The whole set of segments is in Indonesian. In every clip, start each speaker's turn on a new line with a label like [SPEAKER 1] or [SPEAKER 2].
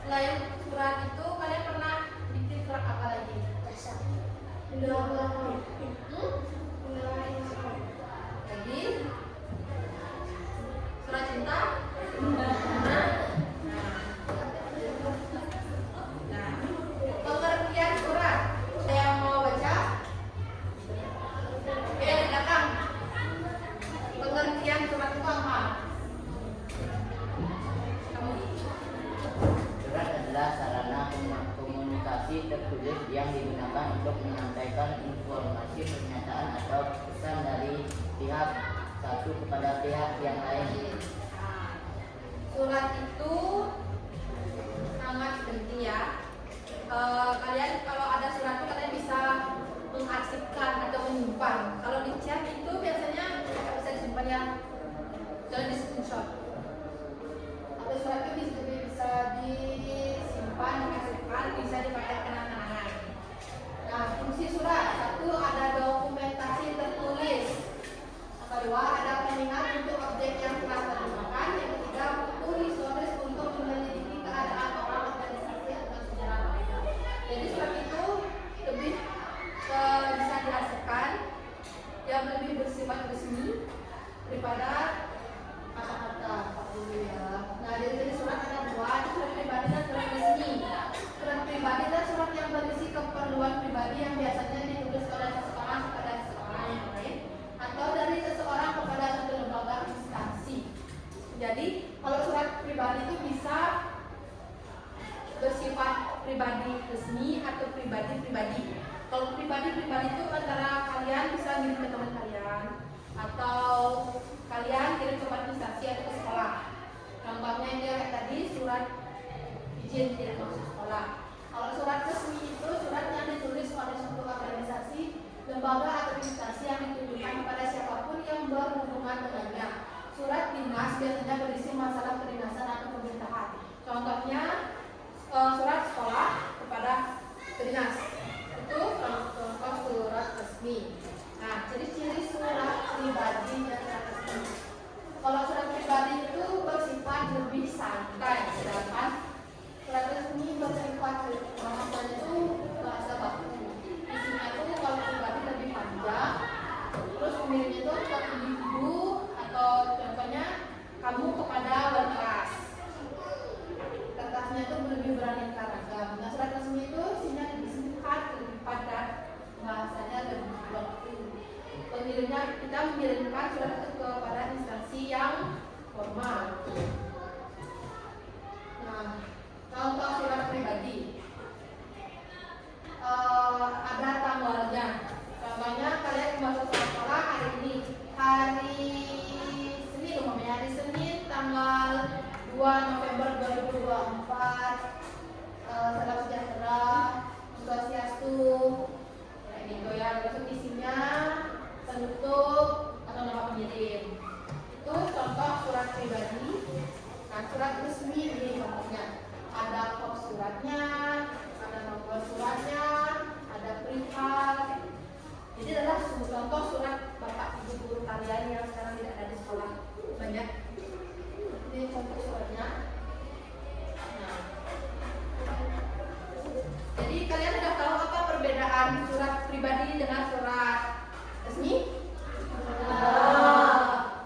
[SPEAKER 1] Selain surat itu, kalian pernah bikin surat apa lagi? Lagi? Surat cinta? Pengertian surat. Ada yang mau baca? Oke, di belakang. Pengertian surat itu apa? Kamu?
[SPEAKER 2] Surat adalah sarana komunikasi tertulis yang digunakan untuk menyampaikan informasi, pernyataan, atau pesan dari pihak satu kepada pihak yang lain.
[SPEAKER 1] Surat itu sangat penting ya. Kalian kalau ada surat itu kalian bisa mengarsipkan atau menyimpan. Kalau di chat itu biasanya nggak bisa disimpan ya, jangan di screenshot. Atau surat itu bisa disimpan, diarsipkan, bisa dipakai kenang-kenangan. Nah, fungsi surat satu ada dokumentasi tertulis. Yang kedua ada pengingat untuk objek yang telah terjemahkan. Yang ketiga buku historis untuk menyelidiki keadaan orang, organisasi atau sejarah mereka. Jadi surat itu lebih bisa dihasilkan yang lebih bersifat resmi daripada kata-kata dulu ya. Nah, dari surat ada dua, itu surat pribadi dan surat resmi. Surat pribadi adalah surat yang berisi keperluan pribadi yang biasanya ditulis oleh seseorang kepada seseorang yang lain atau dari seseorang kepada suatu lembaga instansi. Jadi kalau surat pribadi itu bisa bersifat pribadi resmi atau pribadi-pribadi. Kalau pribadi-pribadi itu antara kalian bisa ngirim ke teman kalian atau kalian kirim ke instansi atau ke sekolah. Contohnya ini kayak tadi surat izin tidak masuk sekolah. Kalau surat resmi itu surat yang ditulis oleh suatu organisasi, lembaga atau instansi yang ditujukan kepada siapapun yang berhubungan dengannya. Surat dinas biasanya berisi masalah kedinasan atau pemerintahan. Contohnya surat sekolah kepada dinas. Itu contoh surat resmi. Nah, ciri-ciri surat pribadi dan surat resmi. Kalau surat pribadi itu bersifat lebih santai, sedangkan surat resmi bersifat bahasanya itu bahasa baku. Isinya itu kalau pribadi lebih panjang, terus pengirimnya itu ke individu atau contohnya kamu kepada wali kelas. Kertasnya itu lebih beraneka ragam. Nah, surat resmi itu isinya lebih singkat, lebih padat, bahasanya lebih baku. Pengirimnya kita mengirimkan surat itu kepada instansi yang formal. Nah, contoh surat pribadi ada tanggalnya. Contohnya kalian masuk sekolah hari ini, hari Senin umpamanya, hari Senin tanggal 2 November 2024. Salam sejahtera, Swastiastu, kayak gitu ya. Terus isinya penutup atau nama pengirim. Itu contoh surat pribadi. Nah, surat resmi ini contohnya ada kop suratnya, ada nomor suratnya, ada perihal. Jadi adalah contoh surat bapak ibu guru kalian yang sekarang tidak ada di sekolah banyak. Ini contoh suratnya. Nah, jadi kalian sudah tahu apa perbedaan surat pribadi dengan surat resmi?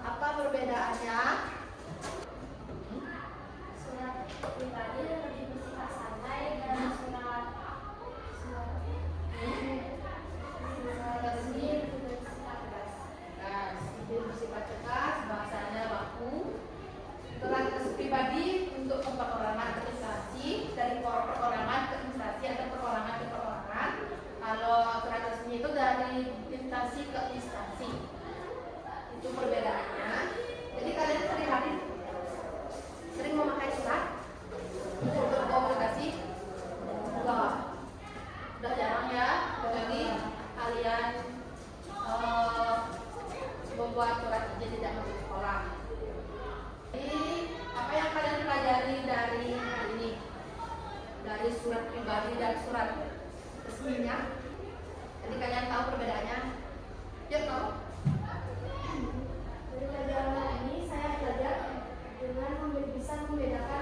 [SPEAKER 1] Apa perbedaannya?
[SPEAKER 3] Surat pribadi lebih bersifat santai dan surat
[SPEAKER 1] resmi
[SPEAKER 3] bersifat keras.
[SPEAKER 1] itu bersifat keras, bahasanya baku. Surat pribadi untuk perorangan ke instansi, dari perorangan ke instansi atau perorangan ke perorangan. Kalau surat resmi itu dari instansi ke instansi. Itu perbedaannya. Jadi kalian sehari-hari sering memakai surat untuk berkomunikasi? Enggak. Udah jarang ya. Jadi kalian membuat surat izin tidak masuk sekolah. Jadi apa yang kalian pelajari dari ini? Dari surat pribadi dan surat resminya. Jadi kalian tahu perbedaannya? Yuk tahu.
[SPEAKER 3] Dari pelajaran ini saya belajar dengan bisa membedakan